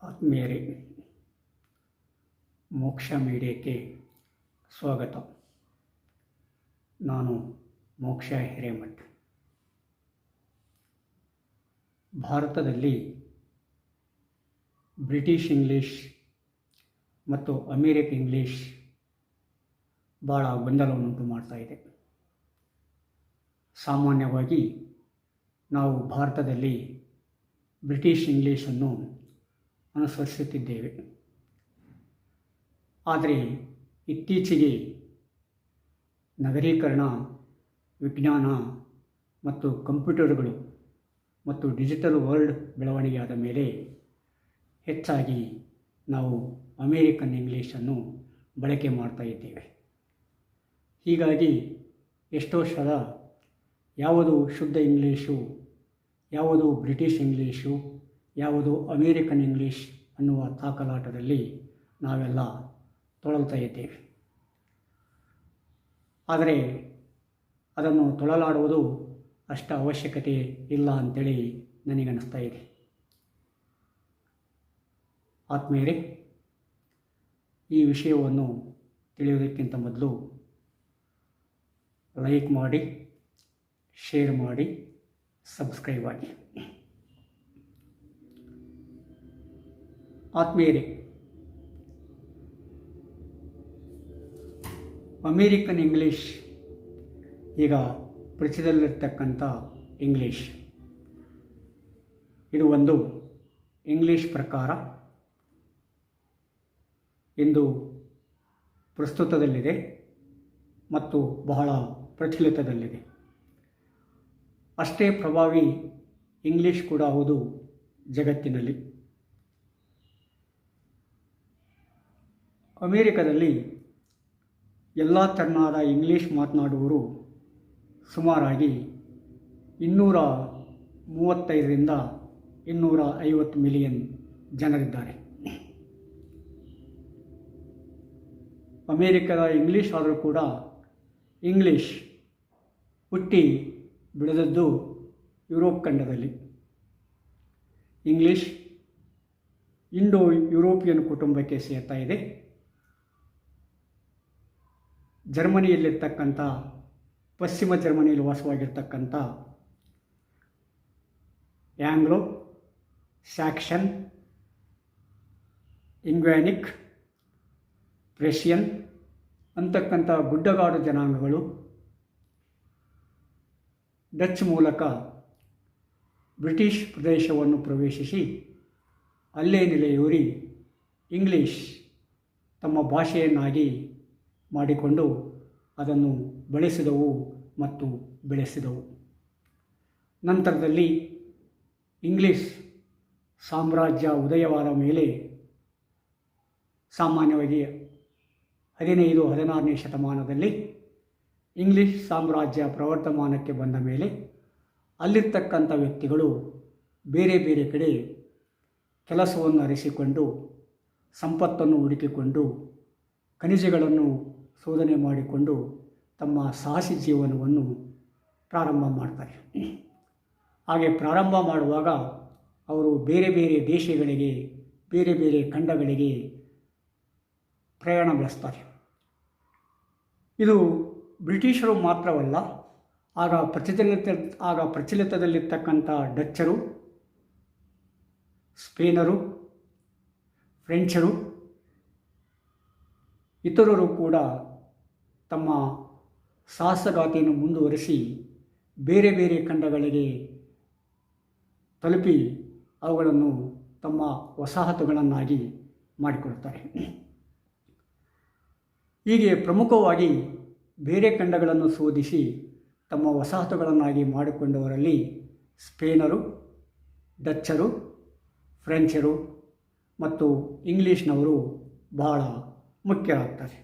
ಆತ್ಮೀಯರೇ, ಮೋಕ್ಷ ಮೀಡಿಯಾಕ್ಕೆ ಸ್ವಾಗತ. ನಾನು ಮೋಕ್ಷ ಹಿರೇಮಠ್. ಭಾರತದಲ್ಲಿ ಬ್ರಿಟಿಷ್ ಇಂಗ್ಲೀಷ್ ಮತ್ತು ಅಮೇರಿಕನ್ ಇಂಗ್ಲೀಷ್ ಭಾಳ ಗೊಂದಲವನ್ನುಂಟು ಮಾಡ್ತಾ ಇದೆ. ಸಾಮಾನ್ಯವಾಗಿ ನಾವು ಭಾರತದಲ್ಲಿ ಬ್ರಿಟಿಷ್ ಇಂಗ್ಲೀಷನ್ನು ಅನುಸರಿಸುತ್ತಿದ್ದೇವೆ. ಆದರೆ ಇತ್ತೀಚೆಗೆ ನಗರೀಕರಣ, ವಿಜ್ಞಾನ ಮತ್ತು ಕಂಪ್ಯೂಟರ್ಗಳು ಮತ್ತು ಡಿಜಿಟಲ್ ವರ್ಲ್ಡ್ ಬೆಳವಣಿಗೆಯಾದ ಮೇಲೆ ಹೆಚ್ಚಾಗಿ ನಾವು ಅಮೇರಿಕನ್ ಇಂಗ್ಲೀಷನ್ನು ಬಳಕೆ ಮಾಡ್ತಾ ಇದ್ದೇವೆ. ಹೀಗಾಗಿ ಎಷ್ಟೋ ಸಲ ಯಾವುದು ಶುದ್ಧ ಇಂಗ್ಲೀಷು, ಯಾವುದು ಬ್ರಿಟಿಷ್ ಇಂಗ್ಲೀಷು, ಯಾವುದು ಅಮೇರಿಕನ್ ಇಂಗ್ಲೀಷ್ ಅನ್ನುವ ತಾಕಲಾಟದಲ್ಲಿ ನಾವೆಲ್ಲ ತೊಳಲ್ತಾ ಇದ್ದೇವೆ. ಆದರೆ ಅದನ್ನು ತೊಳಲಾಡುವುದು ಅಷ್ಟು ಅವಶ್ಯಕತೆ ಇಲ್ಲ ಅಂತೇಳಿ ನನಗನ್ನಿಸ್ತಾ ಇದೆ. ಆತ್ಮೀಯರೇ, ಈ ವಿಷಯವನ್ನು ತಿಳಿಯುವುದಕ್ಕಿಂತ ಮೊದಲು ಲೈಕ್ ಮಾಡಿ, ಶೇರ್ ಮಾಡಿ, ಸಬ್ಸ್ಕ್ರೈಬ್ ಆಗಿ. ಆತ್ಮೀಯರೇ, ಅಮೇರಿಕನ್ ಇಂಗ್ಲೀಷ್ ಈಗ ಪ್ರಚಲಿತದಲ್ಲಿರ್ತಕ್ಕಂಥ ಇಂಗ್ಲೀಷ್. ಇದು ಒಂದು ಇಂಗ್ಲೀಷ್ ಪ್ರಕಾರ ಇಂದು ಪ್ರಸ್ತುತದಲ್ಲಿದೆ ಮತ್ತು ಬಹಳ ಪ್ರಚಲಿತದಲ್ಲಿದೆ. ಅಷ್ಟೇ ಪ್ರಭಾವಿ ಇಂಗ್ಲೀಷ್ ಕೂಡ ಹೌದು ಜಗತ್ತಿನಲ್ಲಿ. ಅಮೇರಿಕದಲ್ಲಿ ಎಲ್ಲ ತೆರನಾದ ಇಂಗ್ಲೀಷ್ ಮಾತನಾಡುವವರು ಸುಮಾರಾಗಿ 235ರಿಂದ 250 ಮಿಲಿಯನ್ ಜನರಿದ್ದಾರೆ. ಅಮೇರಿಕದ ಇಂಗ್ಲೀಷ್ ಆದರೂ ಕೂಡ ಇಂಗ್ಲೀಷ್ ಹುಟ್ಟಿ ಬೆಳೆದದ್ದು ಯುರೋಪ್ ಖಂಡದಲ್ಲಿ. ಇಂಗ್ಲೀಷ್ ಇಂಡೋ ಯುರೋಪಿಯನ್ ಕುಟುಂಬಕ್ಕೆ ಸೇರ್ತಾ ಇದೆ. ಜರ್ಮನಿಯಲ್ಲಿರ್ತಕ್ಕಂಥ, ಪಶ್ಚಿಮ ಜರ್ಮನಿಯಲ್ಲಿ ವಾಸವಾಗಿರ್ತಕ್ಕಂಥ ಆಂಗ್ಲೋ ಸ್ಯಾಕ್ಸನ್, ಇಂಗ್ವ್ಯಾನಿಕ್, ಪ್ರೆಷಿಯನ್ ಅಂತಕ್ಕಂಥ ಗುಡ್ಡಗಾಡು ಜನಾಂಗಗಳು ಡಚ್ ಮೂಲಕ ಬ್ರಿಟಿಷ್ ಪ್ರದೇಶವನ್ನು ಪ್ರವೇಶಿಸಿ ಅಲ್ಲೇ ನೆಲೆಯೂರಿ ಇಂಗ್ಲೀಷ್ ತಮ್ಮ ಭಾಷೆಯನ್ನಾಗಿ ಮಾಡಿಕೊಂಡು ಅದನ್ನು ಬಳಸಿದವು ಮತ್ತು ಬೆಳೆಸಿದವು. ನಂತರದಲ್ಲಿ ಇಂಗ್ಲೀಷ್ ಸಾಮ್ರಾಜ್ಯ ಉದಯವಾದ ಮೇಲೆ ಸಾಮಾನ್ಯವಾಗಿ 15-16ನೇ ಶತಮಾನದಲ್ಲಿ ಇಂಗ್ಲೀಷ್ ಸಾಮ್ರಾಜ್ಯ ಪ್ರವರ್ಧಮಾನಕ್ಕೆ ಬಂದ ಮೇಲೆ ಅಲ್ಲಿರ್ತಕ್ಕಂಥ ವ್ಯಕ್ತಿಗಳು ಬೇರೆ ಬೇರೆ ಕಡೆ ಕೆಲಸವನ್ನು ಅರಿಸಿಕೊಂಡು, ಸಂಪತ್ತನ್ನು ಹುಡುಕಿಕೊಂಡು, ಖನಿಜಗಳನ್ನು ಶೋಧನೆ ಮಾಡಿಕೊಂಡು ತಮ್ಮ ಸಾಹಸಿ ಜೀವನವನ್ನು ಪ್ರಾರಂಭ ಮಾಡ್ತಾರೆ. ಹಾಗೆ ಪ್ರಾರಂಭ ಮಾಡುವಾಗ ಅವರು ಬೇರೆ ಬೇರೆ ದೇಶಗಳಿಗೆ, ಬೇರೆ ಬೇರೆ ಖಂಡಗಳಿಗೆ ಪ್ರಯಾಣ ಬೆಳೆಸ್ತಾರೆ. ಇದು ಬ್ರಿಟಿಷರು ಮಾತ್ರವಲ್ಲ, ಆಗ ಪ್ರಚಲಿತದಲ್ಲಿರ್ತಕ್ಕಂಥ ಡಚ್ಚರು, ಸ್ಪೇನರು, ಫ್ರೆಂಚರು, ಇತರರು ಕೂಡ ತಮ್ಮ ಸಾಹಸಗಾಥೆಯನ್ನು ಮುಂದುವರಿಸಿ ಬೇರೆ ಬೇರೆ ಖಂಡಗಳಿಗೆ ತಲುಪಿ ಅವುಗಳನ್ನು ತಮ್ಮ ವಸಾಹತುಗಳನ್ನಾಗಿ ಮಾಡಿಕೊಳ್ತಾರೆ. ಹೀಗೆ ಪ್ರಮುಖವಾಗಿ ಬೇರೆ ಖಂಡಗಳನ್ನು ಶೋಧಿಸಿ ತಮ್ಮ ವಸಾಹತುಗಳನ್ನಾಗಿ ಮಾಡಿಕೊಂಡವರಲ್ಲಿ ಸ್ಪೇನರು, ಡಚ್ಚರು, ಫ್ರೆಂಚರು ಮತ್ತು ಇಂಗ್ಲೀಷ್ನವರು ಬಹಳ ಮುಖ್ಯರಾಗ್ತಾರೆ.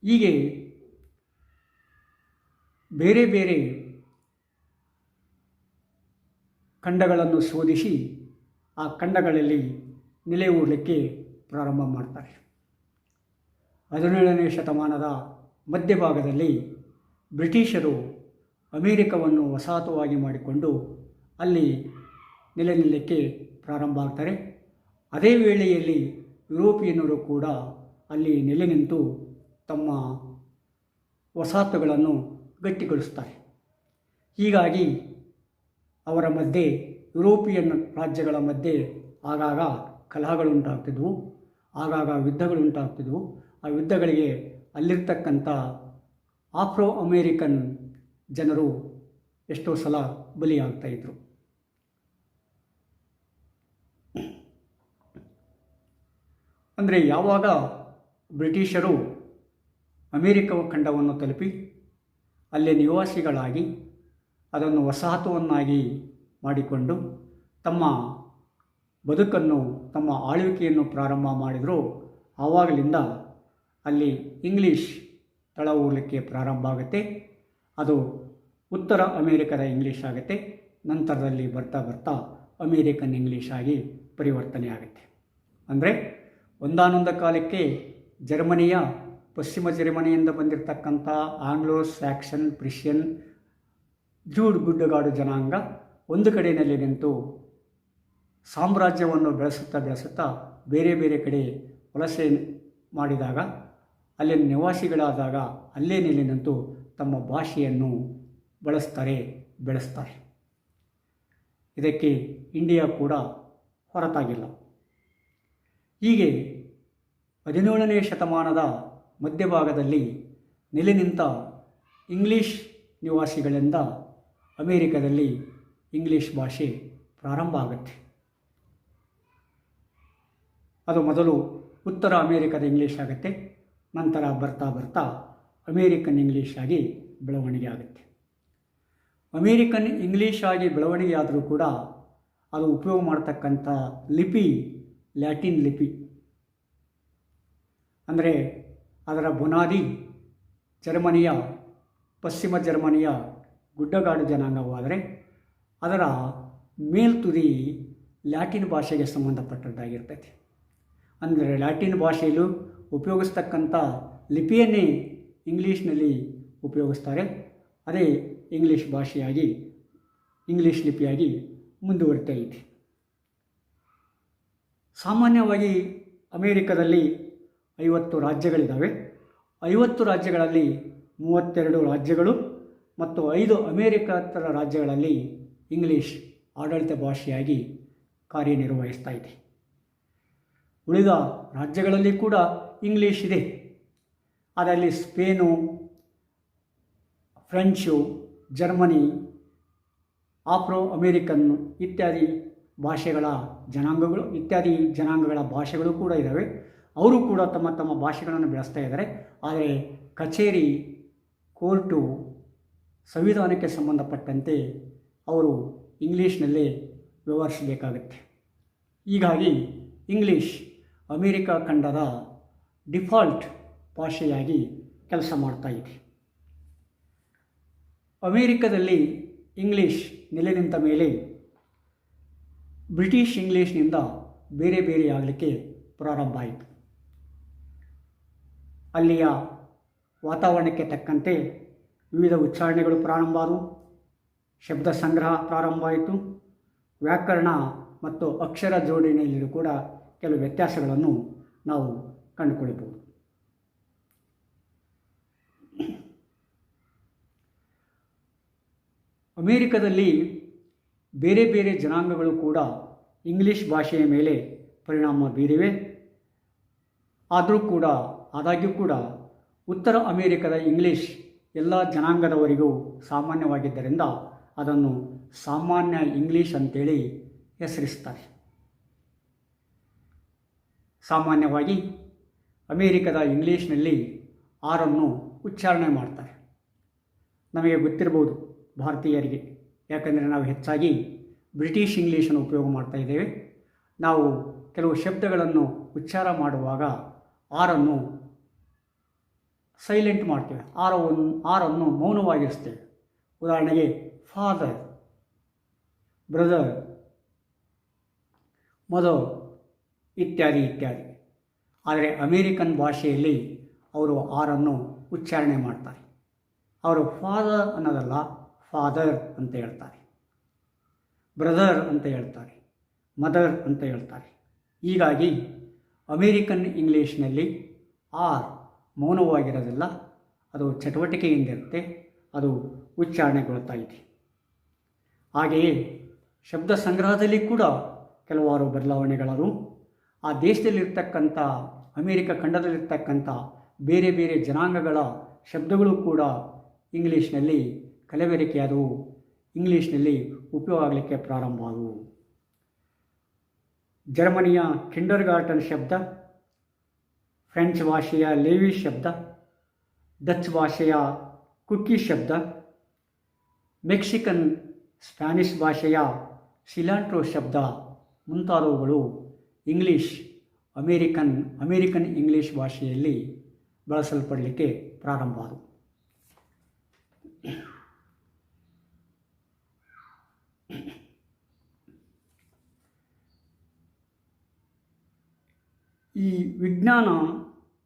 ಹೀಗೆ ಬೇರೆ ಬೇರೆ ಖಂಡಗಳನ್ನು ಶೋಧಿಸಿ ಆ ಖಂಡಗಳಲ್ಲಿ ನೆಲೆಯೂರಲಿಕ್ಕೆ ಪ್ರಾರಂಭ ಮಾಡ್ತಾರೆ. 17ನೇ ಶತಮಾನದ ಮಧ್ಯಭಾಗದಲ್ಲಿ ಬ್ರಿಟಿಷರು ಅಮೇರಿಕವನ್ನು ವಸಾಹತುವಾಗಿ ಮಾಡಿಕೊಂಡು ಅಲ್ಲಿ ನೆಲೆ ನಿಲ್ಲಕ್ಕೆ ಪ್ರಾರಂಭ ಆಗ್ತಾರೆ. ಅದೇ ವೇಳೆಯಲ್ಲಿ ಯುರೋಪಿಯನ್ನರು ಕೂಡ ಅಲ್ಲಿ ನೆಲೆ ನಿಂತು ತಮ್ಮ ವಸಾಹತುಗಳನ್ನು ಗಟ್ಟಿಗೊಳಿಸ್ತಾರೆ. ಹೀಗಾಗಿ ಅವರ ಮಧ್ಯೆ ಯುರೋಪಿಯನ್ ರಾಜ್ಯಗಳ ಮಧ್ಯೆ ಆಗಾಗ ಕಲಹಗಳುಂಟಾಗ್ತಿದ್ವು, ಆಗಾಗ ಯುದ್ಧಗಳುಂಟಾಗ್ತಿದ್ವು. ಆ ಯುದ್ಧಗಳಿಗೆ ಅಲ್ಲಿರ್ತಕ್ಕಂಥ ಆಫ್ರೋ ಅಮೇರಿಕನ್ ಜನರು ಎಷ್ಟೋ ಸಲ ಬಲಿಯಾಗ್ತಾಯಿದ್ರು. ಅಂದರೆ ಯಾವಾಗ ಬ್ರಿಟಿಷರು ಅಮೇರಿಕ ಖಂಡವನ್ನು ತಲುಪಿ ಅಲ್ಲಿ ನಿವಾಸಿಗಳಾಗಿ ಅದನ್ನು ವಸಾಹತುವನ್ನಾಗಿ ಮಾಡಿಕೊಂಡು ತಮ್ಮ ಬದುಕನ್ನು, ತಮ್ಮ ಆಳ್ವಿಕೆಯನ್ನು ಪ್ರಾರಂಭ ಮಾಡಿದರೂ ಆವಾಗಲಿಂದ ಅಲ್ಲಿ ಇಂಗ್ಲೀಷ್ ತಳ ಊರಲಿಕ್ಕೆ ಪ್ರಾರಂಭ ಆಗುತ್ತೆ. ಅದು ಉತ್ತರ ಅಮೇರಿಕದ ಇಂಗ್ಲೀಷ್ ಆಗುತ್ತೆ. ನಂತರದಲ್ಲಿ ಬರ್ತಾ ಬರ್ತಾ ಅಮೇರಿಕನ್ ಇಂಗ್ಲೀಷ್ ಆಗಿ ಪರಿವರ್ತನೆ ಆಗುತ್ತೆ. ಅಂದರೆ ಒಂದಾನೊಂದು ಕಾಲಕ್ಕೆ ಜರ್ಮನಿಯ ಪಶ್ಚಿಮ ಜರ್ಮನಿಯಿಂದ ಬಂದಿರತಕ್ಕಂಥ ಆಂಗ್ಲೋ ಸ್ಯಾಕ್ಸನ್, ಪ್ರಿಷಿಯನ್, ಜೂಡ್ ಗುಡ್ಡಗಾಡು ಜನಾಂಗ ಒಂದು ಕಡೆಯಲ್ಲಿ ನಿಂತು ಸಾಮ್ರಾಜ್ಯವನ್ನು ಬೆಳೆಸುತ್ತಾ ಬೇರೆ ಬೇರೆ ಕಡೆ ವಲಸೆ ಮಾಡಿದಾಗ, ಅಲ್ಲಿನ ನಿವಾಸಿಗಳಾದಾಗ ಅಲ್ಲೇ ನೆಲೆ ನಿಂತು ತಮ್ಮ ಭಾಷೆಯನ್ನು ಬೆಳೆಸ್ತಾರೆ. ಇದಕ್ಕೆ ಇಂಡಿಯಾ ಕೂಡ ಹೊರತಾಗಿಲ್ಲ. ಹೀಗೆ 17ನೇ ಶತಮಾನದ ಮಧ್ಯಭಾಗದಲ್ಲಿ ನೆಲೆ ನಿಂತ ಇಂಗ್ಲೀಷ್ ನಿವಾಸಿಗಳಿಂದ ಅಮೇರಿಕದಲ್ಲಿ ಇಂಗ್ಲೀಷ್ ಭಾಷೆ ಪ್ರಾರಂಭ ಆಗುತ್ತೆ. ಅದು ಮೊದಲು ಉತ್ತರ ಅಮೇರಿಕದ ಇಂಗ್ಲೀಷ್ ಆಗುತ್ತೆ. ನಂತರ ಬರ್ತಾ ಬರ್ತಾ ಅಮೇರಿಕನ್ ಇಂಗ್ಲೀಷ್ ಆಗಿ ಬೆಳವಣಿಗೆ ಆಗುತ್ತೆ. ಅಮೇರಿಕನ್ ಇಂಗ್ಲೀಷ್ ಆಗಿ ಬೆಳವಣಿಗೆ ಆದರೂ ಕೂಡ ಅದು ಉಪಯೋಗ ಮಾಡ್ತಕ್ಕಂಥ ಲಿಪಿ ಲ್ಯಾಟಿನ್ ಲಿಪಿ. ಅಂದರೆ ಅದರ ಬುನಾದಿ ಪಶ್ಚಿಮ ಜರ್ಮನಿಯ ಗುಡ್ಡಗಾಡು ಜನಾಂಗವಾದರೆ ಅದರ ಮೇಲ್ತುದಿ ಲ್ಯಾಟಿನ್ ಭಾಷೆಗೆ ಸಂಬಂಧಪಟ್ಟದ್ದಾಗಿರ್ತೈತೆ. ಅಂದರೆ ಲ್ಯಾಟಿನ್ ಭಾಷೆಯಲ್ಲೂ ಉಪಯೋಗಿಸ್ತಕ್ಕಂಥ ಲಿಪಿಯನ್ನೇ ಇಂಗ್ಲೀಷ್ನಲ್ಲಿ ಉಪಯೋಗಿಸ್ತಾರೆ. ಅದೇ ಇಂಗ್ಲೀಷ್ ಭಾಷೆಯಾಗಿ, ಇಂಗ್ಲೀಷ್ ಲಿಪಿಯಾಗಿ ಮುಂದುವರಿತಾ ಇದೆ. ಸಾಮಾನ್ಯವಾಗಿ ಅಮೇರಿಕದಲ್ಲಿ 50 ರಾಜ್ಯಗಳಿದ್ದಾವೆ. 50 ರಾಜ್ಯಗಳಲ್ಲಿ 32 ರಾಜ್ಯಗಳು ಮತ್ತು 5 ಅಮೇರಿಕೇತರ ರಾಜ್ಯಗಳಲ್ಲಿ ಇಂಗ್ಲೀಷ್ ಆಡಳಿತ ಭಾಷೆಯಾಗಿ ಕಾರ್ಯನಿರ್ವಹಿಸ್ತಾ ಇದೆ. ಉಳಿದ ರಾಜ್ಯಗಳಲ್ಲಿ ಕೂಡ ಇಂಗ್ಲೀಷ್ ಇದೆ. ಅದರಲ್ಲಿ Spain, French, Germany, Afro American ಇತ್ಯಾದಿ ಜನಾಂಗಗಳ ಭಾಷೆಗಳು ಕೂಡ ಇದ್ದಾವೆ. ಅವರು ಕೂಡ ತಮ್ಮ ತಮ್ಮ ಭಾಷೆಗಳನ್ನು ಬೆಳೆಸ್ತಾ ಇದ್ದಾರೆ. ಆದರೆ ಕಚೇರಿ, ಕೋರ್ಟು, ಸಂವಿಧಾನಕ್ಕೆ ಸಂಬಂಧಪಟ್ಟಂತೆ ಅವರು ಇಂಗ್ಲೀಷ್ನಲ್ಲೇ ವ್ಯವಹರಿಸಬೇಕಾಗುತ್ತೆ. ಹೀಗಾಗಿ ಇಂಗ್ಲೀಷ್ ಅಮೇರಿಕಾ ಖಂಡದ ಡಿಫಾಲ್ಟ್ ಭಾಷೆಯಾಗಿ ಕೆಲಸ ಮಾಡ್ತಾ ಇದೆ. ಅಮೇರಿಕದಲ್ಲಿ ಇಂಗ್ಲೀಷ್ ನೆಲೆ ನಿಂತ ಮೇಲೆ ಬ್ರಿಟಿಷ್ ಇಂಗ್ಲೀಷ್ನಿಂದ ಬೇರೆ ಆಗಲಿಕ್ಕೆ ಪ್ರಾರಂಭ ಆಯಿತು. ಅಲ್ಲಿಯ ವಾತಾವರಣಕ್ಕೆ ತಕ್ಕಂತೆ ವಿವಿಧ ಉಚ್ಚಾರಣೆಗಳು ಪ್ರಾರಂಭ ಆದವು. ಶಬ್ದ ಸಂಗ್ರಹ ಪ್ರಾರಂಭ ಆಯಿತು. ವ್ಯಾಕರಣ ಮತ್ತು ಅಕ್ಷರ ಜೋಡಣೆಯಲ್ಲಿಯೂ ಕೂಡ ಕೆಲವು ವ್ಯತ್ಯಾಸಗಳನ್ನು ನಾವು ಕಂಡುಕೊಳ್ಳಬಹುದು. ಅಮೇರಿಕದಲ್ಲಿ ಬೇರೆ ಬೇರೆ ಜನಾಂಗಗಳು ಕೂಡ ಇಂಗ್ಲೀಷ್ ಭಾಷೆಯ ಮೇಲೆ ಪರಿಣಾಮ ಬೀರಿವೆ. ಆದಾಗ್ಯೂ ಕೂಡ ಉತ್ತರ ಅಮೇರಿಕದ ಇಂಗ್ಲೀಷ್ ಎಲ್ಲ ಜನಾಂಗದವರಿಗೂ ಸಾಮಾನ್ಯವಾಗಿದ್ದರಿಂದ ಅದನ್ನು ಸಾಮಾನ್ಯ ಇಂಗ್ಲೀಷ್ ಅಂತೇಳಿ ಹೆಸರಿಸ್ತಾರೆ. ಸಾಮಾನ್ಯವಾಗಿ ಅಮೇರಿಕದ ಇಂಗ್ಲೀಷ್ನಲ್ಲಿ ಆರನ್ನು ಉಚ್ಚಾರಣೆ ಮಾಡ್ತಾರೆ. ನಮಗೆ ಗೊತ್ತಿರ್ಬೋದು ಭಾರತೀಯರಿಗೆ, ಯಾಕಂದರೆ ನಾವು ಹೆಚ್ಚಾಗಿ ಬ್ರಿಟಿಷ್ ಇಂಗ್ಲೀಷನ್ನು ಉಪಯೋಗ ಮಾಡ್ತಾ ಇದ್ದೇವೆ. ನಾವು ಕೆಲವು ಶಬ್ದಗಳನ್ನು ಉಚ್ಚಾರ ಮಾಡುವಾಗ ಆರನ್ನು ಸೈಲೆಂಟ್ ಮಾಡ್ತೇವೆ, ಆರನ್ನು ಮೌನವಾಗಿರಿಸ್ತೇವೆ. ಉದಾಹರಣೆಗೆ ಫಾದರ್, ಬ್ರದರ್, ಮದರ್ ಇತ್ಯಾದಿ. ಆದರೆ ಅಮೇರಿಕನ್ ಭಾಷೆಯಲ್ಲಿ ಅವರು ಆರನ್ನು ಉಚ್ಚಾರಣೆ ಮಾಡ್ತಾರೆ. ಅವರು ಫಾದರ್ ಅನ್ನೋದಲ್ಲ, ಫಾದರ್ ಅಂತ ಹೇಳ್ತಾರೆ. ಬ್ರದರ್ ಅಂತ ಹೇಳ್ತಾರೆ, ಮದರ್ ಅಂತ ಹೇಳ್ತಾರೆ. ಹೀಗಾಗಿ ಅಮೇರಿಕನ್ ಇಂಗ್ಲೀಷ್ನಲ್ಲಿ ಆರ್ ಮೌನವಾಗಿರೋದಿಲ್ಲ, ಅದು ಚಟುವಟಿಕೆಯಿಂದಿರುತ್ತೆ, ಅದು ಉಚ್ಚಾರಣೆಗೊಳ್ತಾ ಇದೆ. ಹಾಗೆಯೇ ಶಬ್ದ ಸಂಗ್ರಹದಲ್ಲಿ ಕೂಡ ಕೆಲವಾರು ಬದಲಾವಣೆಗಳಾದವು. ಆ ದೇಶದಲ್ಲಿರ್ತಕ್ಕಂಥ ಅಮೇರಿಕ ಖಂಡದಲ್ಲಿರ್ತಕ್ಕಂಥ ಬೇರೆ ಬೇರೆ ಜನಾಂಗಗಳ ಶಬ್ದಗಳು ಕೂಡ ಇಂಗ್ಲೀಷ್ನಲ್ಲಿ ಕಲಬೆರಕೆಯಾದವು, ಇಂಗ್ಲೀಷ್ನಲ್ಲಿ ಉಪಯೋಗ ಆಗಲಿಕ್ಕೆ ಪ್ರಾರಂಭ ಆದವು. ಜರ್ಮನಿಯ ಕಿಂಡರ್ಗಾರ್ಟನ್ ಶಬ್ದ, ಫ್ರೆಂಚ್ ಭಾಷೆಯ ಲೇವಿ ಶಬ್ದ, ಡಚ್ ಭಾಷೆಯ ಕುಕ್ಕಿ ಶಬ್ದ, ಮೆಕ್ಸಿಕನ್ ಸ್ಪ್ಯಾನಿಷ್ ಭಾಷೆಯ ಸಿಲಾಂಟ್ರೋ ಶಬ್ದ ಮುಂತಾದವುಗಳು ಅಮೇರಿಕನ್ ಇಂಗ್ಲೀಷ್ ಭಾಷೆಯಲ್ಲಿ ಬಳಸಲ್ಪಡಲಿಕ್ಕೆ ಪ್ರಾರಂಭ ಆದವು. ಈ ವಿಜ್ಞಾನ,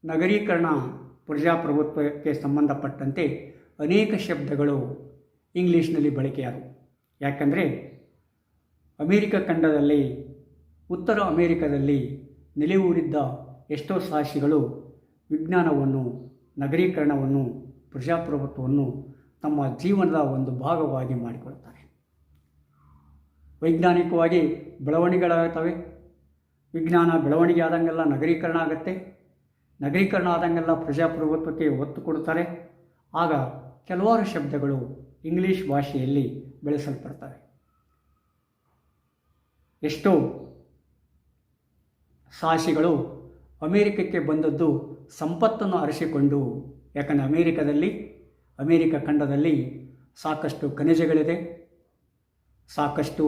ನಗರೀಕರಣ, ಪ್ರಜಾಪ್ರಭುತ್ವಕ್ಕೆ ಸಂಬಂಧಪಟ್ಟಂತೆ ಅನೇಕ ಶಬ್ದಗಳು ಇಂಗ್ಲೀಷ್ನಲ್ಲಿ ಬಳಕೆಯಾದವು. ಯಾಕಂದರೆ ಅಮೇರಿಕ ಖಂಡದಲ್ಲಿ, ಉತ್ತರ ಅಮೇರಿಕದಲ್ಲಿ ನೆಲೆಯೂರಿದ್ದ ಎಷ್ಟೋ ಸಾಹಸಿಗಳು ವಿಜ್ಞಾನವನ್ನು, ನಗರೀಕರಣವನ್ನು, ಪ್ರಜಾಪ್ರಭುತ್ವವನ್ನು ತಮ್ಮ ಜೀವನದ ಒಂದು ಭಾಗವಾಗಿ ಮಾಡಿಕೊಳ್ತಾರೆ. ವೈಜ್ಞಾನಿಕವಾಗಿ ಬೆಳವಣಿಗೆಗಳಾಗುತ್ತವೆ. ವಿಜ್ಞಾನ ಬೆಳವಣಿಗೆ ಆದಂಗೆಲ್ಲ ನಗರೀಕರಣ ಆಗುತ್ತೆ, ನಗರೀಕರಣ ಆದಂಗೆಲ್ಲ ಪ್ರಜಾಪ್ರಭುತ್ವಕ್ಕೆ ಒತ್ತು ಕೊಡುತ್ತಾರೆ. ಆಗ ಕೆಲವಾರು ಶಬ್ದಗಳು ಇಂಗ್ಲೀಷ್ ಭಾಷೆಯಲ್ಲಿ ಬೆಳೆಸಲ್ಪಡ್ತವೆ. ಎಷ್ಟೋ ಸಾಹಸಿಗಳು ಅಮೇರಿಕಕ್ಕೆ ಬಂದದ್ದು ಸಂಪತ್ತನ್ನು ಅರಸಿಕೊಂಡು. ಯಾಕಂದರೆ ಅಮೇರಿಕ ಖಂಡದಲ್ಲಿ ಸಾಕಷ್ಟು ಖನಿಜಗಳಿದೆ, ಸಾಕಷ್ಟು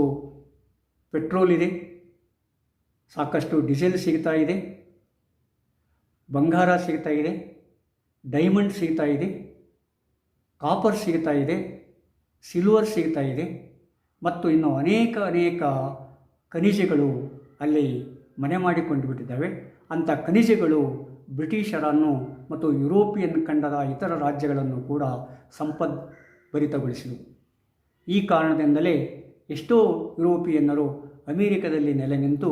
ಪೆಟ್ರೋಲ್ ಇದೆ, ಸಾಕಷ್ಟು ಡೀಸೆಲ್ ಸಿಗ್ತಾ ಇದೆ, ಬಂಗಾರ ಸಿಗ್ತಾ ಇದೆ, ಡೈಮಂಡ್ ಸಿಗ್ತಾ ಇದೆ, ಕಾಪರ್ ಸಿಗ್ತಾ ಇದೆ, ಸಿಲ್ವರ್ ಸಿಗ್ತಾ ಇದೆ, ಮತ್ತು ಇನ್ನು ಅನೇಕ ಖನಿಜಗಳು ಅಲ್ಲಿ ಮನೆ ಮಾಡಿಕೊಂಡು ಬಿಟ್ಟಿದ್ದಾವೆ. ಅಂಥ ಖನಿಜಗಳು ಬ್ರಿಟಿಷರನ್ನು ಮತ್ತು ಯುರೋಪಿಯನ್ ಖಂಡದ ಇತರ ರಾಜ್ಯಗಳನ್ನು ಕೂಡ ಸಂಪದ್ಭರಿತಗೊಳಿಸಿದವು. ಈ ಕಾರಣದಿಂದಲೇ ಎಷ್ಟೋ ಯುರೋಪಿಯನ್ನರು ಅಮೇರಿಕದಲ್ಲಿ ನೆಲೆ ನಿಂತು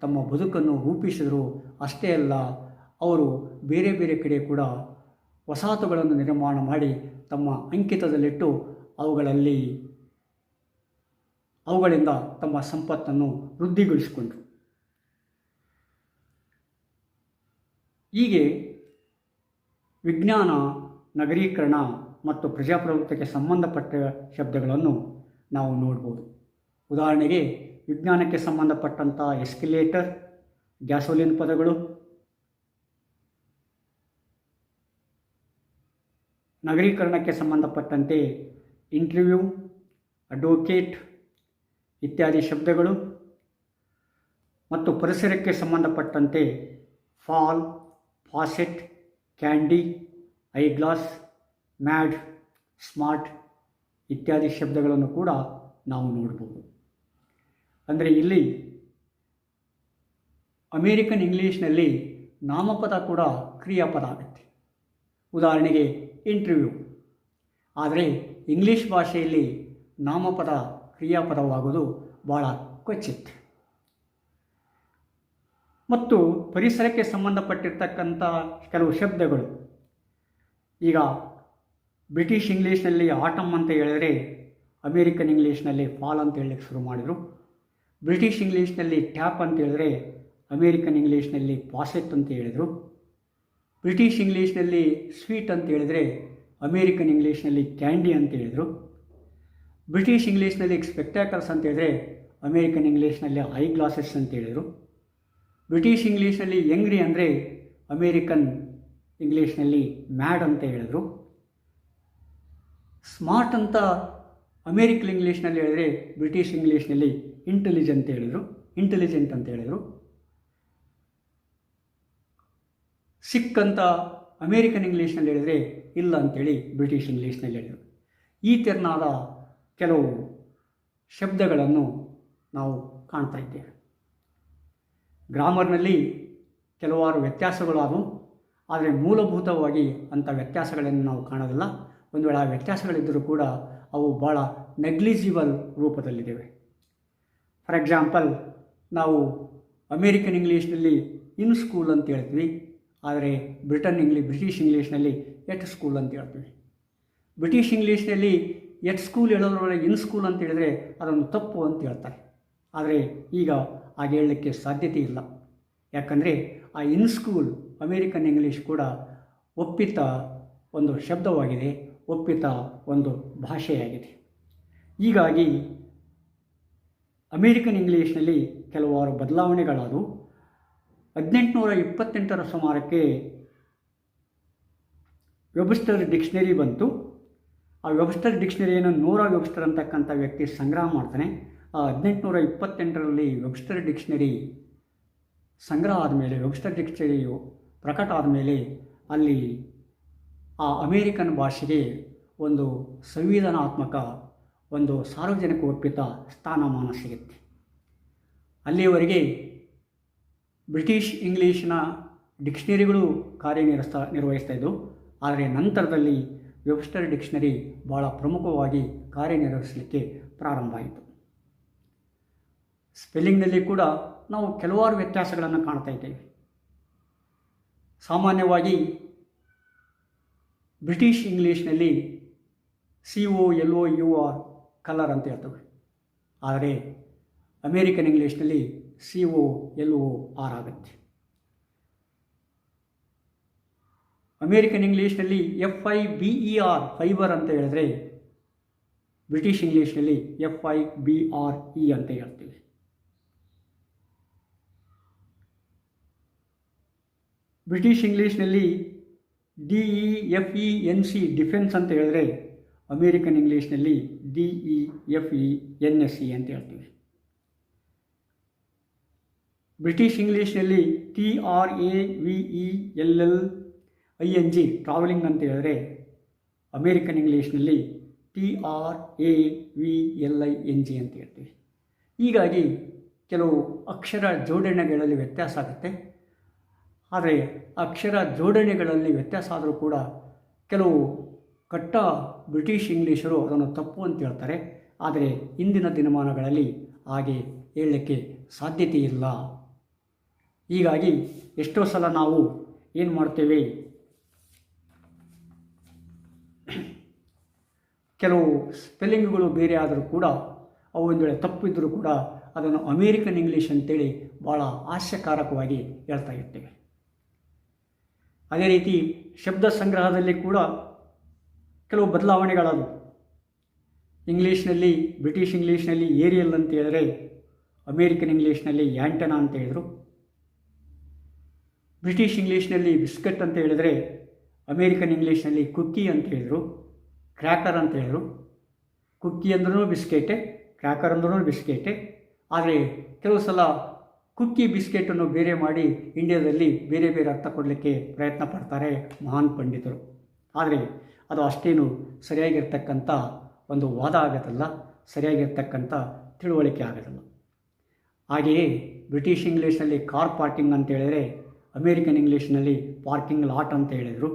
ತಮ್ಮ ಬದುಕನ್ನು ರೂಪಿಸಿದರು. ಅಷ್ಟೇ ಅಲ್ಲ, ಅವರು ಬೇರೆ ಬೇರೆ ಕಡೆ ಕೂಡ ವಸಾಹತುಗಳನ್ನು ನಿರ್ಮಾಣ ಮಾಡಿ ತಮ್ಮ ಅಂಕಿತದಲ್ಲಿಟ್ಟು ಅವುಗಳಿಂದ ತಮ್ಮ ಸಂಪತ್ತನ್ನು ವೃದ್ಧಿಗೊಳಿಸಿಕೊಂಡರು. ಹೀಗೆ ವಿಜ್ಞಾನ, ನಗರೀಕರಣ ಮತ್ತು ಪ್ರಜಾಪ್ರಭುತ್ವಕ್ಕೆ ಸಂಬಂಧಪಟ್ಟ ಶಬ್ದಗಳನ್ನು ನಾವು ನೋಡ್ಬೋದು. ಉದಾಹರಣೆಗೆ ವಿಜ್ಞಾನಕ್ಕೆ ಸಂಬಂಧಪಟ್ಟಂಥ ಎಸ್ಕಲೇಟರ್, ಗ್ಯಾಸೋಲಿನ್ ಪದಗಳು, ನಗರೀಕರಣಕ್ಕೆ ಸಂಬಂಧಪಟ್ಟಂತೆ ಇಂಟರ್ವ್ಯೂ, ಅಡ್ವೊಕೇಟ್ ಇತ್ಯಾದಿ ಶಬ್ದಗಳು, ಮತ್ತು ಪರಿಸರಕ್ಕೆ ಸಂಬಂಧಪಟ್ಟಂತೆ fall, faucet, candy, eyeglass, mad, smart ಇತ್ಯಾದಿ ಶಬ್ದಗಳನ್ನು ಕೂಡ ನಾವು ನೋಡ್ಬೋದು. ಅಂದರೆ ಇಲ್ಲಿ ಅಮೇರಿಕನ್ ಇಂಗ್ಲೀಷ್ನಲ್ಲಿ ನಾಮಪದ ಕೂಡ ಕ್ರಿಯಾಪದ ಆಗುತ್ತೆ. ಉದಾಹರಣೆಗೆ ಇಂಟರ್ವ್ಯೂ. ಆದರೆ ಇಂಗ್ಲೀಷ್ ಭಾಷೆಯಲ್ಲಿ ನಾಮಪದ ಕ್ರಿಯಾಪದವಾಗುವುದು ಭಾಳ ಕ್ವಚಿತ್. ಮತ್ತು ಪರಿಸರಕ್ಕೆ ಸಂಬಂಧಪಟ್ಟಿರ್ತಕ್ಕಂಥ ಕೆಲವು ಶಬ್ದಗಳು, ಈಗ ಬ್ರಿಟಿಷ್ ಇಂಗ್ಲೀಷ್ನಲ್ಲಿ ಆಟಮ್ ಅಂತ ಹೇಳಿದರೆ ಅಮೇರಿಕನ್ ಇಂಗ್ಲೀಷ್ನಲ್ಲಿ ಫಾಲ್ ಅಂತ ಹೇಳಲಿಕ್ಕೆ ಶುರು ಮಾಡಿದರು. ಬ್ರಿಟಿಷ್ ಇಂಗ್ಲೀಷ್ನಲ್ಲಿ ಟ್ಯಾಪ್ ಅಂತ ಹೇಳಿದ್ರೆ ಅಮೇರಿಕನ್ ಇಂಗ್ಲೀಷ್ನಲ್ಲಿ ಪಾಸೆಟ್ ಅಂತ ಹೇಳಿದರು. ಬ್ರಿಟಿಷ್ ಇಂಗ್ಲೀಷ್ನಲ್ಲಿ ಸ್ವೀಟ್ ಅಂತ ಹೇಳಿದರೆ ಅಮೇರಿಕನ್ ಇಂಗ್ಲೀಷ್ನಲ್ಲಿ ಕ್ಯಾಂಡಿ ಅಂತ ಹೇಳಿದರು. ಬ್ರಿಟಿಷ್ ಇಂಗ್ಲೀಷ್ನಲ್ಲಿ ಸ್ಪೆಕ್ಟ್ಯಾಕಲ್ಸ್ ಅಂತ ಹೇಳಿದ್ರೆ ಅಮೇರಿಕನ್ ಇಂಗ್ಲೀಷ್ನಲ್ಲಿ ಐ ಗ್ಲಾಸಸ್ ಅಂತ ಹೇಳಿದರು. ಬ್ರಿಟಿಷ್ ಇಂಗ್ಲೀಷ್ನಲ್ಲಿ ಯಂಗ್ರಿ ಅಂದರೆ ಅಮೇರಿಕನ್ ಇಂಗ್ಲೀಷ್ನಲ್ಲಿ ಮ್ಯಾಡ್ ಅಂತ ಹೇಳಿದರು. ಸ್ಮಾರ್ಟ್ ಅಂತ ಅಮೇರಿಕನ್ ಇಂಗ್ಲೀಷ್ನಲ್ಲಿ ಹೇಳಿದರೆ ಬ್ರಿಟಿಷ್ ಇಂಗ್ಲೀಷ್ನಲ್ಲಿ ಇಂಟೆಲಿಜೆಂಟ್ ಅಂತ ಹೇಳಿದರು. ಸಿಕ್ ಅಂತ ಅಮೇರಿಕನ್ ಇಂಗ್ಲೀಷ್ನಲ್ಲಿ ಹೇಳಿದರೆ ಇಲ್ಲ ಅಂತೇಳಿ ಬ್ರಿಟಿಷ್ ಇಂಗ್ಲೀಷ್ನಲ್ಲಿ ಹೇಳಿದರು. ಈ ತೆರನಾದ ಕೆಲವು ಶಬ್ದಗಳನ್ನು ನಾವು ಕಾಣ್ತಾ ಇದ್ದೇವೆ. ಗ್ರಾಮರ್ನಲ್ಲಿ ಕೆಲವಾರು ವ್ಯತ್ಯಾಸಗಳಾದವು, ಆದರೆ ಮೂಲಭೂತವಾಗಿ ಅಂಥ ವ್ಯತ್ಯಾಸಗಳನ್ನು ನಾವು ಕಾಣೋದಿಲ್ಲ. ಒಂದು ವೇಳೆ ಆ ವ್ಯತ್ಯಾಸಗಳಿದ್ದರೂ ಕೂಡ ಅವು ಭಾಳ ನೆಗ್ಲಿಜಿಬಲ್ ರೂಪದಲ್ಲಿದ್ದೇವೆ. ಫಾರ್ ಎಕ್ಸಾಂಪಲ್, ನಾವು ಅಮೇರಿಕನ್ ಇಂಗ್ಲೀಷ್ನಲ್ಲಿ ಇನ್ ಸ್ಕೂಲ್ ಅಂತ ಹೇಳ್ತೀವಿ, ಆದರೆ ಬ್ರಿಟಿಷ್ ಇಂಗ್ಲೀಷ್ನಲ್ಲಿ ಎಟ್ ಸ್ಕೂಲ್ ಅಂತ ಹೇಳ್ತೀವಿ. ಬ್ರಿಟಿಷ್ ಇಂಗ್ಲೀಷ್ನಲ್ಲಿ ಎಟ್ ಸ್ಕೂಲ್ ಹೇಳೋದ್ರೊಳಗೆ ಇನ್ ಸ್ಕೂಲ್ ಅಂತ ಹೇಳಿದ್ರೆ ಅದೊಂದು ತಪ್ಪು ಅಂತ ಹೇಳ್ತಾರೆ. ಆದರೆ ಈಗ ಹಾಗೆ ಹೇಳಲಿಕ್ಕೆ ಸಾಧ್ಯತೆ ಇಲ್ಲ. ಯಾಕಂದರೆ ಆ ಇನ್ ಸ್ಕೂಲ್ ಅಮೇರಿಕನ್ ಇಂಗ್ಲೀಷ್ ಕೂಡ ಒಪ್ಪಿತ ಒಂದು ಶಬ್ದವಾಗಿದೆ, ಒಪ್ಪಿತ ಒಂದು ಭಾಷೆಯಾಗಿದೆ. ಹೀಗಾಗಿ ಅಮೇರಿಕನ್ ಇಂಗ್ಲೀಷ್ನಲ್ಲಿ ಕೆಲವಾರು ಬದಲಾವಣೆಗಳಾದವು. 1828ರ ಸುಮಾರಕ್ಕೆ ವೆಬ್ಸ್ಟರ್ ಡಿಕ್ಷನರಿ ಬಂತು. ಆ ವೆಬ್ಸ್ಟರ್ ಡಿಕ್ಷನರಿಯನ್ನು ನೋರಾ ವೆಬ್ಸ್ಟರ್ ಅಂತಕ್ಕಂಥ ವ್ಯಕ್ತಿ ಸಂಗ್ರಹ ಮಾಡ್ತಾನೆ. ಆ 1828ರಲ್ಲಿ ವೆಬ್ಸ್ಟರ್ ಡಿಕ್ಷನರಿ ಸಂಗ್ರಹ ಆದಮೇಲೆ, ವೆಬ್ಸ್ಟರ್ ಡಿಕ್ಷನರಿಯು ಪ್ರಕಟ ಆದಮೇಲೆ ಅಲ್ಲಿ ಆ ಅಮೇರಿಕನ್ ಭಾಷೆಗೆ ಒಂದು ಸಂವಿಧಾನಾತ್ಮಕ, ಒಂದು ಸಾರ್ವಜನಿಕ ಒಪ್ಪಿತ ಸ್ಥಾನಮಾನ ಸಿಗುತ್ತೆ. ಅಲ್ಲಿಯವರೆಗೆ ಬ್ರಿಟಿಷ್ ಇಂಗ್ಲೀಷ್ನ ಡಿಕ್ಷನರಿಗಳು ನಿರ್ವಹಿಸ್ತಾ ಇದ್ದವು. ಆದರೆ ನಂತರದಲ್ಲಿ ವೆಬ್ಸ್ಟರ್ ಡಿಕ್ಷನರಿ ಭಾಳ ಪ್ರಮುಖವಾಗಿ ಕಾರ್ಯನಿರ್ವಹಿಸಲಿಕ್ಕೆ ಪ್ರಾರಂಭ ಆಯಿತು. ಸ್ಪೆಲ್ಲಿಂಗ್ನಲ್ಲಿ ಕೂಡ ನಾವು ಕೆಲವಾರು ವ್ಯತ್ಯಾಸಗಳನ್ನು ಕಾಣ್ತಾ ಇದ್ದೇವೆ. ಸಾಮಾನ್ಯವಾಗಿ ಬ್ರಿಟಿಷ್ ಇಂಗ್ಲೀಷ್ನಲ್ಲಿ COLOUR ಕಲರ್ ಅಂತ ಹೇಳ್ತವೆ. ಆದರೆ ಅಮೇರಿಕನ್ ಇಂಗ್ಲೀಷ್ನಲ್ಲಿ COLOR ಆಗುತ್ತೆ. ಅಮೇರಿಕನ್ ಇಂಗ್ಲೀಷ್ನಲ್ಲಿ FIBER ಫೈಬರ್ ಅಂತ ಹೇಳಿದ್ರೆ, ಬ್ರಿಟಿಷ್ ಇಂಗ್ಲೀಷ್ನಲ್ಲಿ FIBRE ಅಂತ ಹೇಳ್ತೀವಿ. ಬ್ರಿಟಿಷ್ ಇಂಗ್ಲೀಷ್ನಲ್ಲಿ DEFENC ಡಿಫೆನ್ಸ್ ಅಂತ ಹೇಳಿದ್ರೆ, ಅಮೇರಿಕನ್ ಇಂಗ್ಲೀಷ್ನಲ್ಲಿ DEFENSE ಅಂತ ಹೇಳ್ತೀವಿ. ಬ್ರಿಟಿಷ್ ಇಂಗ್ಲೀಷ್ನಲ್ಲಿ TRAVELLING ಟ್ರಾವೆಲಿಂಗ್ ಅಂತ ಹೇಳಿದ್ರೆ, ಅಮೇರಿಕನ್ ಇಂಗ್ಲೀಷ್ನಲ್ಲಿ TRAVLING ಅಂತ ಹೇಳ್ತೀವಿ. ಹೀಗಾಗಿ ಕೆಲವು ಅಕ್ಷರ ಜೋಡಣೆಗಳಲ್ಲಿ ವ್ಯತ್ಯಾಸ ಆಗುತ್ತೆ. ಆದರೆ ಅಕ್ಷರ ಜೋಡಣೆಗಳಲ್ಲಿ ವ್ಯತ್ಯಾಸ ಆದರೂ ಕೂಡ ಕೆಲವು ಕಟ್ಟ ಬ್ರಿಟಿಷ್ ಇಂಗ್ಲೀಷರು ಅದನ್ನು ತಪ್ಪು ಅಂತ ಹೇಳ್ತಾರೆ. ಆದರೆ ಇಂದಿನ ದಿನಮಾನಗಳಲ್ಲಿ ಹಾಗೆ ಹೇಳಲಿಕ್ಕೆ ಸಾಧ್ಯತೆ ಇಲ್ಲ. ಹೀಗಾಗಿ ಎಷ್ಟೋ ಸಲ ನಾವು ಏನು ಮಾಡ್ತೇವೆ, ಕೆಲವು ಸ್ಪೆಲ್ಲಿಂಗ್ಗಳು ಬೇರೆ ಆದರೂ ಕೂಡ, ಅವು ಒಂದು ವೇಳೆ ತಪ್ಪಿದ್ದರೂ ಕೂಡ ಅದನ್ನು ಅಮೇರಿಕನ್ ಇಂಗ್ಲೀಷ್ ಅಂತೇಳಿ ಭಾಳ ಹಾಸ್ಯಕಾರಕವಾಗಿ ಹೇಳ್ತಾ ಇರ್ತೇವೆ. ಅದೇ ರೀತಿ ಶಬ್ದ ಸಂಗ್ರಹದಲ್ಲಿ ಕೂಡ ಕೆಲವು ಬದಲಾವಣೆಗಳಾದವು. ಇಂಗ್ಲೀಷ್ನಲ್ಲಿ, ಬ್ರಿಟಿಷ್ ಇಂಗ್ಲೀಷ್ನಲ್ಲಿ ಏರಿಯಲ್ ಅಂತ ಹೇಳಿದ್ರೆ, ಅಮೇರಿಕನ್ ಇಂಗ್ಲೀಷ್ನಲ್ಲಿ ಆ್ಯಂಟನಾ ಅಂತ ಹೇಳಿದರು. ಬ್ರಿಟಿಷ್ ಇಂಗ್ಲೀಷ್ನಲ್ಲಿ ಬಿಸ್ಕೆಟ್ ಅಂತ ಹೇಳಿದರೆ, ಅಮೇರಿಕನ್ ಇಂಗ್ಲೀಷ್ನಲ್ಲಿ ಕುಕ್ಕಿ ಅಂತ ಹೇಳಿದರು. ಕ್ರ್ಯಾಕರ್ ಅಂತ ಹೇಳಿದರು. ಕುಕ್ಕಿ ಅಂದ್ರೂ ಬಿಸ್ಕೆಟೆ, ಕ್ರ್ಯಾಕರ್ ಅಂದ್ರೂ ಬಿಸ್ಕೆಟೆ. ಆದರೆ ಕೆಲವು ಸಲ ಕುಕ್ಕಿ ಬಿಸ್ಕೆಟನ್ನು ಬೇರೆ ಮಾಡಿ ಇಂಡಿಯಾದಲ್ಲಿ ಬೇರೆ ಬೇರೆ ಅರ್ಥ ಕೊಡಲಿಕ್ಕೆ ಪ್ರಯತ್ನ ಪಡ್ತಾರೆ ಮಹಾನ್ ಪಂಡಿತರು. ಆದರೆ ಅದು ಅಷ್ಟೇನು ಸರಿಯಾಗಿರ್ತಕ್ಕಂಥ ಒಂದು ವಾದ ಆಗೋದಲ್ಲ, ಸರಿಯಾಗಿರ್ತಕ್ಕಂಥ ತಿಳುವಳಿಕೆ ಆಗೋದಲ್ಲ. ಹಾಗೆಯೇ ಬ್ರಿಟಿಷ್ ಇಂಗ್ಲೀಷ್ನಲ್ಲಿ ಕಾರ್ ಪಾರ್ಕಿಂಗ್ ಅಂತ ಹೇಳಿದರೆ, ಅಮೇರಿಕನ್ ಇಂಗ್ಲೀಷ್ನಲ್ಲಿ ಪಾರ್ಕಿಂಗ್ ಲಾಟ್ ಅಂತ ಹೇಳಿದರು.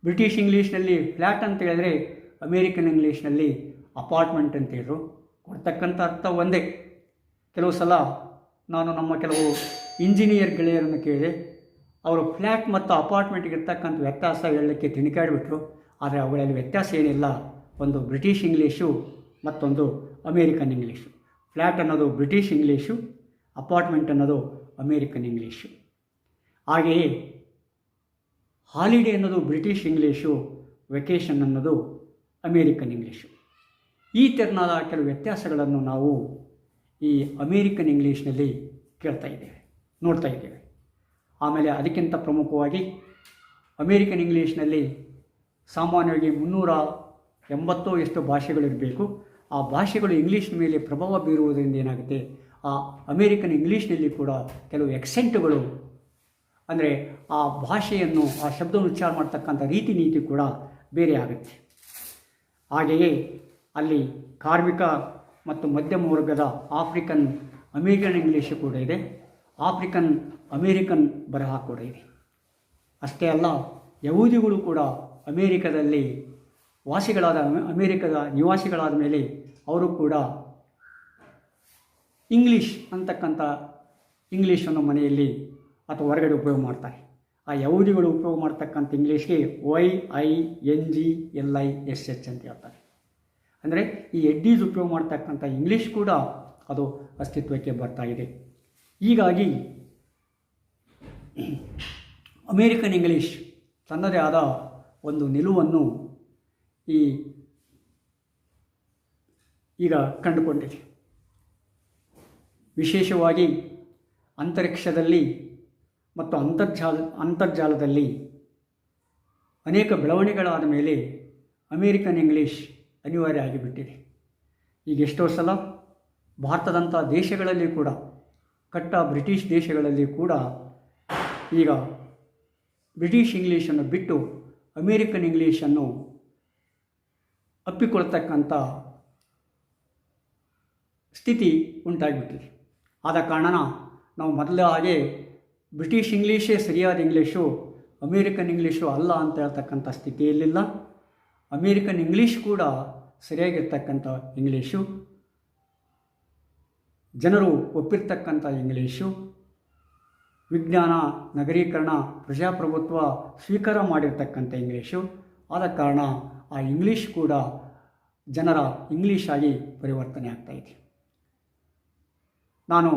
ಬ್ರಿಟಿಷ್ ಇಂಗ್ಲೀಷ್ನಲ್ಲಿ ಫ್ಲ್ಯಾಟ್ ಅಂತ ಹೇಳಿದರೆ, ಅಮೇರಿಕನ್ ಇಂಗ್ಲೀಷ್ನಲ್ಲಿ ಅಪಾರ್ಟ್ಮೆಂಟ್ ಅಂತ ಹೇಳಿದರು. ಕೊಡ್ತಕ್ಕಂಥ ಅರ್ಥ ಒಂದೇ. ಕೆಲವು ಸಲ ನಾನು ನಮ್ಮ ಕೆಲವು ಇಂಜಿನಿಯರ್ ಗೆಳೆಯರನ್ನು ಕೇಳಿದೆ, ಅವರು ಫ್ಲ್ಯಾಟ್ ಮತ್ತು ಅಪಾರ್ಟ್ಮೆಂಟ್ಗೆ ಇರ್ತಕ್ಕಂಥ ವ್ಯತ್ಯಾಸ ಹೇಳಲಿಕ್ಕೆ ತಿಣುಕಾಡಿಬಿಟ್ರು. ಆದರೆ ಅವುಗಳಲ್ಲಿ ವ್ಯತ್ಯಾಸ ಏನಿಲ್ಲ. ಒಂದು ಬ್ರಿಟಿಷ್ ಇಂಗ್ಲೀಷು, ಮತ್ತೊಂದು ಅಮೇರಿಕನ್ ಇಂಗ್ಲೀಷು. ಫ್ಲ್ಯಾಟ್ ಅನ್ನೋದು ಬ್ರಿಟಿಷ್ ಇಂಗ್ಲೀಷು, ಅಪಾರ್ಟ್ಮೆಂಟ್ ಅನ್ನೋದು ಅಮೇರಿಕನ್ ಇಂಗ್ಲೀಷು. ಹಾಗೆಯೇ ಹಾಲಿಡೇ ಅನ್ನೋದು ಬ್ರಿಟಿಷ್ ಇಂಗ್ಲೀಷು, ವೆಕೇಷನ್ ಅನ್ನೋದು ಅಮೇರಿಕನ್ ಇಂಗ್ಲೀಷು. ಈ ತೆರನಾದ ಕೆಲವು ವ್ಯತ್ಯಾಸಗಳನ್ನು ನಾವು ಈ ಅಮೇರಿಕನ್ ಇಂಗ್ಲೀಷ್ನಲ್ಲಿ ನೋಡ್ತಾ ಇದ್ದೇವೆ. ಆಮೇಲೆ ಅದಕ್ಕಿಂತ ಪ್ರಮುಖವಾಗಿ ಅಮೇರಿಕನ್ ಇಂಗ್ಲೀಷ್ನಲ್ಲಿ ಸಾಮಾನ್ಯವಾಗಿ 380 ಎಷ್ಟು ಭಾಷೆಗಳಿರಬೇಕು. ಆ ಭಾಷೆಗಳು ಇಂಗ್ಲೀಷ್ ಮೇಲೆ ಪ್ರಭಾವ ಬೀರುವುದರಿಂದ ಏನಾಗುತ್ತೆ, ಆ ಅಮೇರಿಕನ್ ಇಂಗ್ಲೀಷ್ನಲ್ಲಿ ಕೂಡ ಕೆಲವು ಎಕ್ಸೆಂಟ್ಗಳು, ಅಂದರೆ ಆ ಭಾಷೆಯನ್ನು, ಆ ಶಬ್ದವನ್ನು ಉಚ್ಚಾರ ಮಾಡ್ತಕ್ಕಂಥ ರೀತಿ ನೀತಿ ಕೂಡ ಬೇರೆ ಆಗುತ್ತೆ. ಹಾಗೆಯೇ ಅಲ್ಲಿ ಕಾರ್ಮಿಕ ಮತ್ತು ಮಧ್ಯಮ ವರ್ಗದ ಆಫ್ರಿಕನ್ ಅಮೇರಿಕನ್ ಇಂಗ್ಲೀಷು ಕೂಡ ಇದೆ, ಆಫ್ರಿಕನ್ ಅಮೇರಿಕನ್ ಬರಹ ಕೂಡ ಇದೆ. ಅಷ್ಟೇ ಅಲ್ಲ, ಯಹೂದಿಗಳು ಕೂಡ ಅಮೇರಿಕದಲ್ಲಿ ಅಮೇರಿಕದ ನಿವಾಸಿಗಳಾದ ಮೇಲೆ ಅವರು ಕೂಡ ಇಂಗ್ಲೀಷ್ ಅಂತಕ್ಕಂಥ ಇಂಗ್ಲೀಷನ್ನು ಮನೆಯಲ್ಲಿ ಅಥವಾ ಹೊರಗಡೆ ಉಪಯೋಗ ಮಾಡ್ತಾರೆ. ಆ ಯಹೂದಿಗಳು ಉಪಯೋಗ ಮಾಡ್ತಕ್ಕಂಥ ಇಂಗ್ಲೀಷ್ಗೆ YINGLISH ಅಂತ ಹೇಳ್ತಾರೆ. ಅಂದರೆ ಈ ಎಡ್ಡೀಸ್ ಉಪಯೋಗ ಮಾಡ್ತಕ್ಕಂಥ ಇಂಗ್ಲೀಷ್ ಕೂಡ ಅದು ಅಸ್ತಿತ್ವಕ್ಕೆ ಬರ್ತಾ ಇದೆ. ಹೀಗಾಗಿ ಅಮೇರಿಕನ್ ಇಂಗ್ಲೀಷ್ ತನ್ನದೇ ಆದ ಒಂದು ನಿಲುವನ್ನು ಈಗ ಕಂಡುಕೊಂಡಿದೆ. ವಿಶೇಷವಾಗಿ ಅಂತರಿಕ್ಷದಲ್ಲಿ ಮತ್ತು ಅಂತರ್ಜಾಲದಲ್ಲಿ ಅನೇಕ ಬೆಳವಣಿಗೆಗಳಾದ ಮೇಲೆ ಅಮೇರಿಕನ್ ಇಂಗ್ಲೀಷ್ ಅನಿವಾರ್ಯ ಆಗಿಬಿಟ್ಟಿದೆ. ಈಗ ಎಷ್ಟೋ ಸಲ ಭಾರತದಂಥ ದೇಶಗಳಲ್ಲಿ ಕೂಡ, ಬ್ರಿಟಿಷ್ ದೇಶಗಳಲ್ಲಿ ಕೂಡ ಈಗ ಬ್ರಿಟಿಷ್ ಇಂಗ್ಲೀಷನ್ನು ಬಿಟ್ಟು ಅಮೇರಿಕನ್ ಇಂಗ್ಲೀಷನ್ನು ಅಪ್ಪಿಕೊಳ್ತಕ್ಕಂಥ ಸ್ಥಿತಿ ಉಂಟಾಗಿಬಿಟ್ಟಿದೆ. ಆದ ಕಾರಣ ನಾವು ಮೊದಲ ಹಾಗೆ ಬ್ರಿಟಿಷ್ ಇಂಗ್ಲೀಷೇ ಸರಿಯಾದ ಇಂಗ್ಲೀಷು, ಅಮೇರಿಕನ್ ಇಂಗ್ಲೀಷು ಅಲ್ಲ ಅಂತ ಹೇಳ್ತಕ್ಕಂಥ ಸ್ಥಿತಿಯಲ್ಲಿಲ್ಲ. ಅಮೇರಿಕನ್ ಇಂಗ್ಲೀಷ್ ಕೂಡ ಸರಿಯಾಗಿರ್ತಕ್ಕಂಥ ಇಂಗ್ಲೀಷು, ಜನರು ಒಪ್ಪಿರ್ತಕ್ಕಂಥ ಇಂಗ್ಲೀಷು, ವಿಜ್ಞಾನ, ನಗರೀಕರಣ, ಪ್ರಜಾಪ್ರಭುತ್ವ ಸ್ವೀಕಾರ ಮಾಡಿರ್ತಕ್ಕಂಥ ಇಂಗ್ಲೀಷು. ಆದ ಕಾರಣ ಆ ಇಂಗ್ಲೀಷ್ ಕೂಡ ಜನರ ಇಂಗ್ಲೀಷಾಗಿ ಪರಿವರ್ತನೆ ಆಗ್ತಾಯಿದೆ. ನಾನು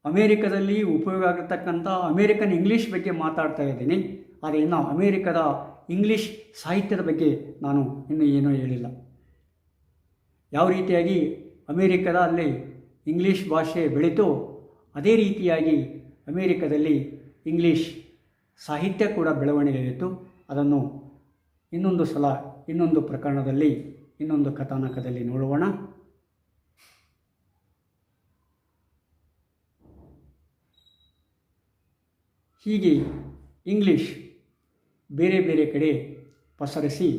ಅಮೇರಿಕದಲ್ಲಿ ಉಪಯೋಗ ಆಗಿರ್ತಕ್ಕಂಥ ಅಮೇರಿಕನ್ ಇಂಗ್ಲೀಷ್ ಬಗ್ಗೆ ಮಾತಾಡ್ತಾ ಇದ್ದೀನಿ. ಆದರೆ ಇನ್ನು ಅಮೇರಿಕದ ಇಂಗ್ಲೀಷ್ ಸಾಹಿತ್ಯದ ಬಗ್ಗೆ ನಾನು ಇನ್ನೂ ಏನೂ ಹೇಳಿಲ್ಲ. ಯಾವ ರೀತಿಯಾಗಿ ಅಮೇರಿಕದಲ್ಲಿ ಇಂಗ್ಲೀಷ್ ಭಾಷೆ ಬೆಳೀತೋ ಅದೇ ರೀತಿಯಾಗಿ ಅಮೇರಿಕದಲ್ಲಿ ಇಂಗ್ಲೀಷ್ ಸಾಹಿತ್ಯ ಕೂಡ ಬೆಳವಣಿಗೆಯಾಯಿತು. ಅದನ್ನು ಇನ್ನೊಂದು ಸಲ ಇನ್ನೊಂದು ಪ್ರಕರಣದಲ್ಲಿ ಇನ್ನೊಂದು ಕಥಾನಕದಲ್ಲಿ ನೋಡೋಣ. ಹೀಗೆ ಇಂಗ್ಲೀಷ್ ಬೇರೆ ಬೇರೆ ಕಡೆ ಪಸರಿಸಿ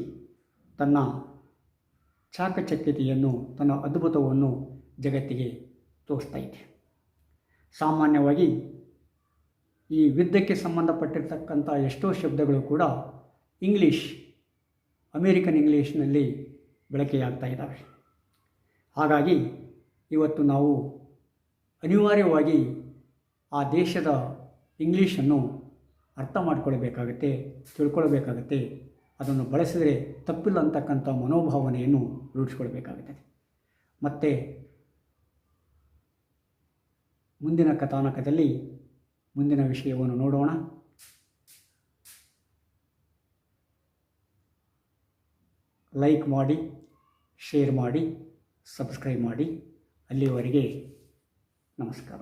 ತನ್ನ ಚಾಕಚಕ್ಯತೆಯನ್ನು, ತನ್ನ ಅದ್ಭುತವನ್ನು ಜಗತ್ತಿಗೆ ತೋರಿಸ್ತಾ ಇದೆ. ಸಾಮಾನ್ಯವಾಗಿ ಈ ವಿದ್ಯೆಗೆ ಸಂಬಂಧಪಟ್ಟಿರ್ತಕ್ಕಂಥ ಎಷ್ಟೋ ಶಬ್ದಗಳು ಕೂಡ ಅಮೇರಿಕನ್ ಇಂಗ್ಲೀಷ್ನಲ್ಲಿ ಬಳಕೆಯಾಗ್ತಾ ಇದ್ದಾವೆ. ಹಾಗಾಗಿ ಇವತ್ತು ನಾವು ಅನಿವಾರ್ಯವಾಗಿ ಆ ದೇಶದ ಇಂಗ್ಲೀಷನ್ನು ಅರ್ಥ ಮಾಡಿಕೊಳ್ಬೇಕಾಗತ್ತೆ, ತಿಳ್ಕೊಳ್ಬೇಕಾಗತ್ತೆ. ಅದನ್ನು ಬಳಸಿದರೆ ತಪ್ಪಿಲ್ಲ ಅಂತಕ್ಕಂಥ ಮನೋಭಾವನೆಯನ್ನು ರೂಢಿಸ್ಕೊಳ್ಬೇಕಾಗುತ್ತದೆ. ಮತ್ತು ಮುಂದಿನ ಕಥಾನಕದಲ್ಲಿ ಮುಂದಿನ ವಿಷಯವನ್ನು ನೋಡೋಣ. ಲೈಕ್ ಮಾಡಿ, ಶೇರ್ ಮಾಡಿ, ಸಬ್ಸ್ಕ್ರೈಬ್ ಮಾಡಿ. ಅಲ್ಲಿಯವರೆಗೆ ನಮಸ್ಕಾರ.